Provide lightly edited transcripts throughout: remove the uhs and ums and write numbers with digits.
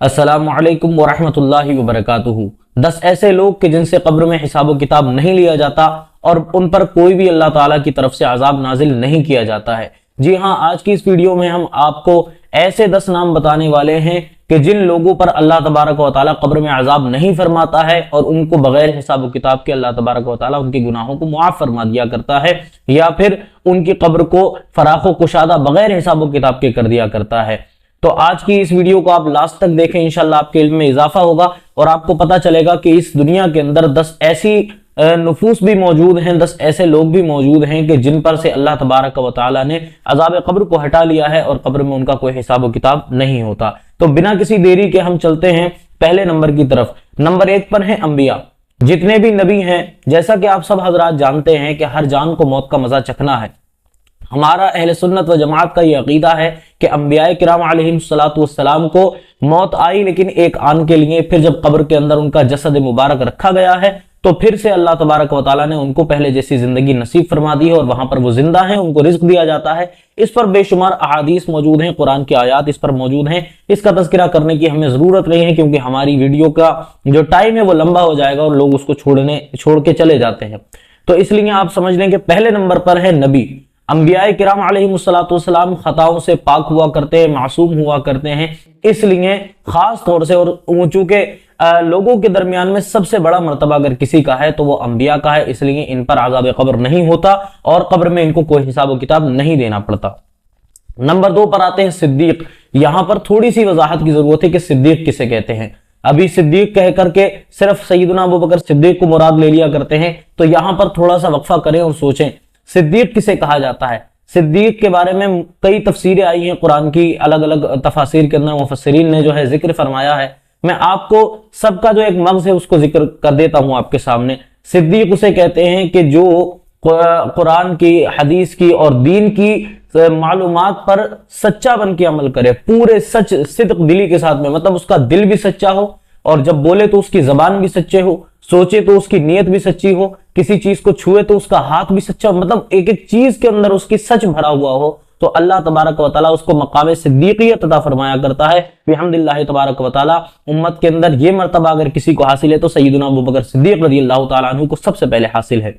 अस्सलामु अलैकुम वरहमतुल्लाहि वबरकातुहू। 10 ऐसे लोग कि जिनसे कब्र में हिसाब किताब नहीं लिया जाता और उन पर कोई भी अल्लाह ताला की तरफ से अजाब नाजिल नहीं किया जाता है। जी हाँ, आज की इस वीडियो में हम आपको ऐसे 10 नाम बताने वाले हैं कि जिन लोगों पर अल्लाह तबारक व तआला कब्र में अजाब नहीं फरमाता है और उनको बगैर हिसाब किताब के अल्लाह तबारक व तआला उनके गुनाहों को मुआफ फरमा दिया करता है, या फिर उनकी कब्र को फराखो कुशादा बगैर हिसाब किताब के कर दिया करता है। तो आज की इस वीडियो को आप लास्ट तक देखें, इंशाल्लाह आपके इल्म में इजाफा होगा और आपको पता चलेगा कि इस दुनिया के अंदर 10 ऐसी नुफूस भी मौजूद हैं, 10 ऐसे लोग भी मौजूद हैं कि जिन पर से अल्लाह तबारक व तआला ने अजाब कब्र को हटा लिया है और कब्र में उनका कोई हिसाब किताब नहीं होता। तो बिना किसी देरी के हम चलते हैं पहले नंबर की तरफ। नंबर 1 पर है अंबिया। जितने भी नबी हैं, जैसा कि आप सब हजरात जानते हैं कि हर जान को मौत का मजा चखना है। हमारा अहले सुन्नत व जमात का यह अकीदा है कि अंबियाए किराम अलैहिस्सलातु वस्सलाम को मौत आई, लेकिन एक आन के लिए। फिर जब कब्र के अंदर उनका जसद मुबारक रखा गया है तो फिर से अल्लाह तबारक व तआला ने उनको पहले जैसी जिंदगी नसीब फरमा दी है और वहां पर वो जिंदा है, उनको रिज्क दिया जाता है। इस पर बेशुमार अहादीस मौजूद हैं, कुरान की आयात इस पर मौजूद हैं। इसका तज़किरा करने की हमें जरूरत नहीं है क्योंकि हमारी वीडियो का जो टाइम है वो लंबा हो जाएगा और लोग उसको छोड़ के चले जाते हैं। तो इसलिए आप समझ लें कि पहले नंबर पर है नबी। अंबियाए किराम अलैहिस्सलाम खताओं से पाक हुआ करते हैं, मासूम हुआ करते हैं, इसलिए खास तौर से, और चूंकि लोगों के दरमियान में सबसे बड़ा मर्तबा अगर किसी का है तो वो अंबिया का है, इसलिए इन पर आज़ाब कब्र नहीं होता और कब्र में इनको कोई हिसाब किताब नहीं देना पड़ता। नंबर 2 पर आते हैं सिद्दीक। यहां पर थोड़ी सी वजाहत की जरूरत है कि सिद्दीक किसे कहते हैं। अभी सिद्दीक कह करके सिर्फ सैयदना अबू बकर सिद्दीक को मुराद ले लिया करते हैं, तो यहां पर थोड़ा सा वक्फा करें और सोचें सिद्दीक किसे कहा जाता है। सिद्दीक के बारे में कई तफसीरें आई हैं कुरान की, अलग अलग तफासिर के अंदर मुफस्सिरीन ने जो है जिक्र फरमाया है। मैं आपको सबका जो एक मग्ज़ है उसको जिक्र कर देता हूं आपके सामने। सिद्दीक उसे कहते हैं कि जो कुरान की, हदीस की और दीन की मालूमात पर सच्चा बन के अमल करे, पूरे सच सिद्क दिली के साथ में, मतलब उसका दिल भी सच्चा हो और जब बोले तो उसकी जबान भी सच्चे हो, सोचे तो उसकी नीयत भी सच्ची हो, किसी चीज को छुए तो उसका हाथ भी सच्चा हो, मतलब एक एक चीज के अंदर उसकी सच भरा हुआ हो, तो अल्लाह तबारक व तआला उसको मकाम सिद्दीकियत अता फरमाया करता है। बिहम्दिल्लाह तबारक व तआला उम्मत के अंदर ये मर्तबा अगर किसी को हासिल है तो सैयदना अबू बकर सिद्दीक रज़ियल्लाहु तआला अन्हु को सबसे पहले हासिल है।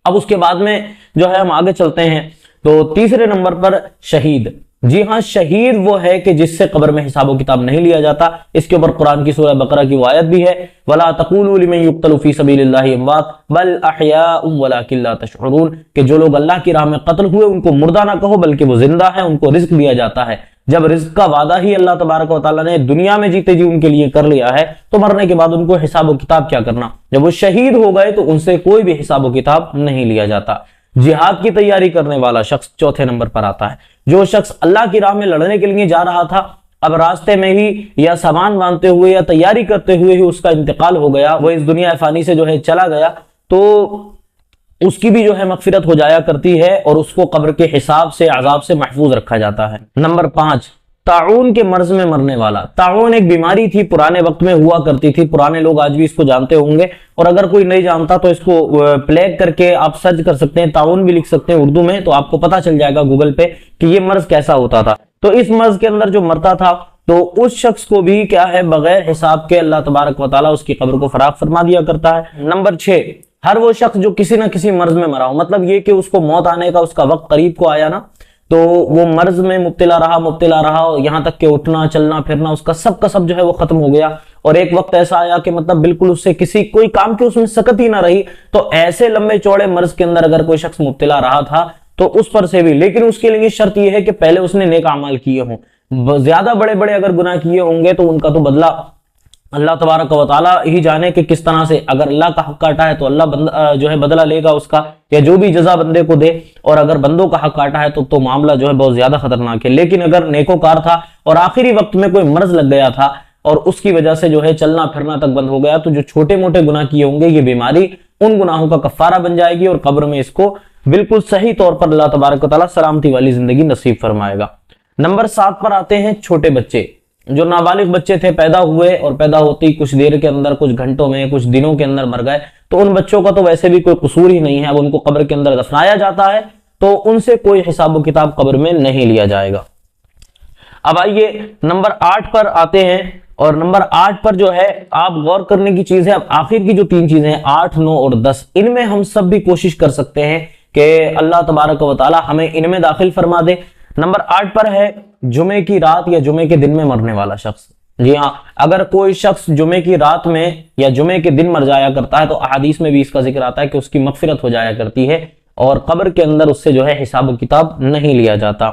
अब उसके बाद में जो है हम आगे चलते हैं तो तीसरे नंबर पर शहीद। जी हाँ, शहीद वो है कि जिससे कब्र में हिसाब किताब नहीं लिया जाता। इसके ऊपर कुरान की सूरह बकरा की वो आयत भी है, वला तक़ूलू लिमन युक़तलू फ़ी सबीलिल्लाहि अमवात बल अहयाउम वलाकिन ला तशऊरून, कि जो लोग अल्लाह की राह में कत्ल हुए उनको मुर्दा ना कहो बल्कि वो जिंदा है, उनको रिज्क दिया जाता है। जब रिज्क का वादा ही अल्लाह तबारक व तआला ने दुनिया में जीते जी उनके लिए कर लिया है तो मरने के बाद उनको हिसाब किताब क्या करना। जब वो शहीद हो गए तो उनसे कोई भी हिसाब किताब नहीं लिया जाता। जिहाद की तैयारी करने वाला शख्स चौथे नंबर पर आता है। जो शख्स अल्लाह की राह में लड़ने के लिए जा रहा था, अब रास्ते में ही या सामान बांधते हुए या तैयारी करते हुए ही उसका इंतकाल हो गया, वो इस दुनिया फानी से जो है चला गया, तो उसकी भी जो है मगफिरत हो जाया करती है और उसको कब्र के हिसाब से, अजाब से महफूज रखा जाता है। नंबर 5, ताउन के मर्ज में मरने वाला। ताउन एक बीमारी थी, पुराने वक्त में हुआ करती थी, पुराने लोग आज भी इसको जानते होंगे, और अगर कोई नहीं जानता तो इसको प्लेग करके आप सर्च कर सकते हैं, ताउन भी लिख सकते हैं उर्दू में, तो आपको पता चल जाएगा गूगल पे कि ये मर्ज कैसा होता था। तो इस मर्ज के अंदर जो मरता था तो उस शख्स को भी क्या है, बगैर हिसाब के अल्लाह तबारक व तआला उसकी कब्र को फराग फरमा दिया करता है। नंबर 6, हर वो शख्स जो किसी ना किसी मर्ज में मरा हो, मतलब ये कि उसको मौत आने का उसका वक्त करीब को आया ना, तो वो मर्ज में मुब्तला रहा, यहां तक कि उठना चलना फिरना उसका सब का सब जो है वो खत्म हो गया, और एक वक्त ऐसा आया कि मतलब बिल्कुल उससे किसी कोई काम की उसमें सकत ही ना रही। तो ऐसे लंबे चौड़े मर्ज के अंदर अगर कोई शख्स मुब्तला रहा था तो उस पर से भी, लेकिन उसके लिए शर्त यह है कि पहले उसने नेक अमाल किए हों। ज्यादा बड़े बड़े अगर गुनाह किए होंगे तो उनका तो बदला अल्लाह तबारक व तआला ही जाने कि किस तरह से। अगर अल्लाह का हक काटा है तो अल्लाह जो है बदला लेगा उसका, या जो भी जजा बंदे को दे, और अगर बंदों का हक काटा है तो मामला जो है बहुत ज्यादा खतरनाक है। लेकिन अगर नेकोकार था और आखिरी वक्त में कोई मर्ज लग गया था और उसकी वजह से जो है चलना फिरना तक बंद हो गया, तो जो छोटे मोटे गुनाह किए होंगे ये बीमारी उन गुनाहों का कफारा बन जाएगी और कब्र में इसको बिल्कुल सही तौर पर अल्लाह तबारक व तआला सलामती वाली जिंदगी नसीब फरमाएगा। नंबर 7 पर आते हैं छोटे बच्चे। जो नाबालिग बच्चे थे, पैदा हुए और पैदा होते ही कुछ देर के अंदर, कुछ घंटों में, कुछ दिनों के अंदर मर गए, तो उन बच्चों का तो वैसे भी कोई कसूर ही नहीं है। अब उनको कब्र के अंदर दफनाया जाता है तो उनसे कोई हिसाब किताब कब्र में नहीं लिया जाएगा। अब आइए नंबर 8 पर आते हैं और नंबर 8 पर जो है आप गौर करने की चीज है, अब आखिर की जो 3 चीजें हैं 8, 9 और 10, इनमें हम सब भी कोशिश कर सकते हैं कि अल्लाह तबारक व तआला हमें इनमें दाखिल फरमा दे। नंबर 8 पर है जुमे की रात या जुमे के दिन में मरने वाला शख्स। जी हाँ, अगर कोई शख्स जुमे की रात में या जुमे के दिन मर जाया करता है तो अहादीस में भी इसका जिक्र आता है कि उसकी मगफिरत हो जाया करती है और कब्र के अंदर उससे जो है हिसाब किताब नहीं लिया जाता।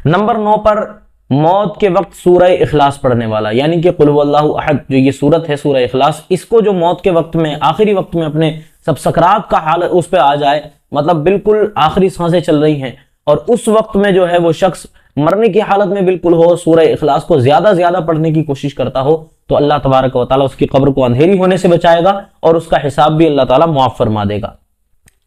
नंबर 9 पर मौत के वक्त सूरह इखलास पढ़ने वाला, यानी कि कुल हुवल्लाहु अहद जो ये सूरत है सूरह इखलास, इसको जो मौत के वक्त में आखिरी वक्त में अपने सब सकरात का हाल उस पे आ जाए, मतलब बिल्कुल आखिरी सांसें चल रही हैं और उस वक्त में जो है वो शख्स मरने की हालत में बिल्कुल हो, सूरह इखलास को ज्यादा पढ़ने की कोशिश करता हो, तो अल्लाह तबारक व तआला उसकी कब्र को अंधेरी होने से बचाएगा और उसका हिसाब भी अल्लाह ताला मुआफ फरमा देगा।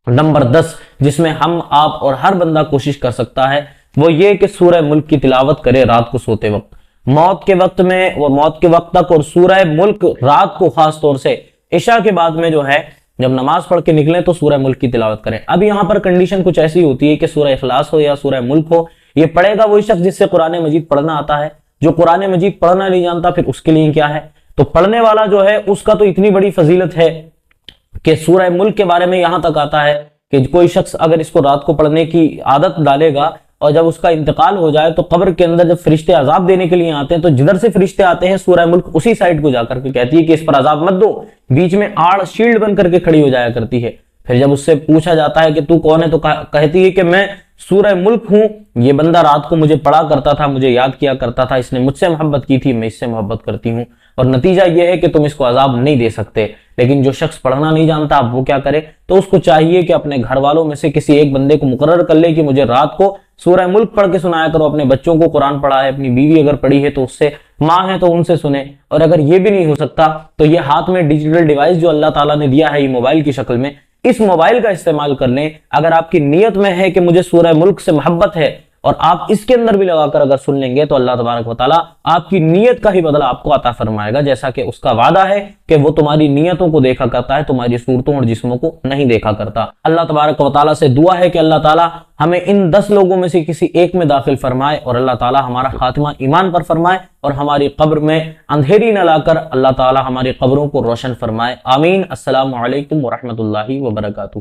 नंबर 10 जिसमें हम आप और हर बंदा कोशिश कर सकता है वो ये कि सूरह मुल्क की तिलावत करे रात को सोते वक्त, मौत के वक्त में और मौत के वक्त तक, और सूरह मुल्क रात को खास तौर से इशा के बाद में जो है जब नमाज पढ़ के निकले तो सूरह मुल्क की तिलावत करें। अब यहाँ पर कंडीशन कुछ ऐसी होती है कि सूरह इखलास हो या सूरह मुल्क हो, ये पढ़ेगा वही शख्स जिससे कुरान मजीद पढ़ना आता है। जो कुरान मजीद पढ़ना नहीं जानता फिर उसके लिए क्या है, तो पढ़ने वाला जो है उसका तो इतनी बड़ी फजीलत है कि सूरह मुल्क के बारे में यहां तक आता है कि कोई शख्स अगर इसको रात को पढ़ने की आदत डालेगा और जब उसका इंतकाल हो जाए तो कब्र के अंदर जब फरिश्ते अजाब देने के लिए आते हैं तो जिधर से फरिश्ते आते हैं सूरह मुल्क उसी साइड को जाकर के कहती है कि इस पर अजाब मत दो, बीच में आड़ शील्ड बन करके खड़ी हो जाया करती है। फिर जब उससे पूछा जाता है कि तू कौन है तो कहती है कि मैं सूरह मुल्क हूं, ये बंदा रात को मुझे पढ़ा करता था, मुझे याद किया करता था, इसने मुझसे मोहब्बत की थी, मैं इससे मोहब्बत करती हूं, और नतीजा यह है कि तुम इसको अजाब नहीं दे सकते। लेकिन जो शख्स पढ़ना नहीं जानता अब वो क्या करे, तो उसको चाहिए कि अपने घर वालों में से किसी एक बंदे को मुकर्रर कर ले कि मुझे रात को सूरह मुल्क पढ़ के सुनाया करो। अपने बच्चों को कुरान पढ़ा है, अपनी बीवी अगर पढ़ी है तो उससे, माँ है तो उनसे सुने, और अगर ये भी नहीं हो सकता तो ये हाथ में डिजिटल डिवाइस जो अल्लाह ताला ने दिया है ये मोबाइल की शक्ल में, इस मोबाइल का इस्तेमाल कर लें। अगर आपकी नीयत में है कि मुझे सूरह मुल्क से मोहब्बत है और आप इसके अंदर भी लगाकर अगर सुन लेंगे तो अल्लाह तबारक व तआला आपकी नीयत का ही बदला आपको अता फरमाएगा, जैसा कि उसका वादा है कि वो तुम्हारी नीयतों को देखा करता है, तुम्हारी सूरतों और जिस्मों को नहीं देखा करता। अल्लाह तबारक व तआला से दुआ है कि अल्लाह ताला हमें इन 10 लोगों में से किसी एक में दाखिल फरमाए और अल्लाह ताला हमारा खात्मा ईमान पर फरमाए और हमारी कब्र में अंधेरी न लाकर अल्लाह ताला हमारी कब्रों को रोशन फरमाए। आमीन। अस्सलामु अलैकुम व रहमतुल्लाहि व बरकातुहू।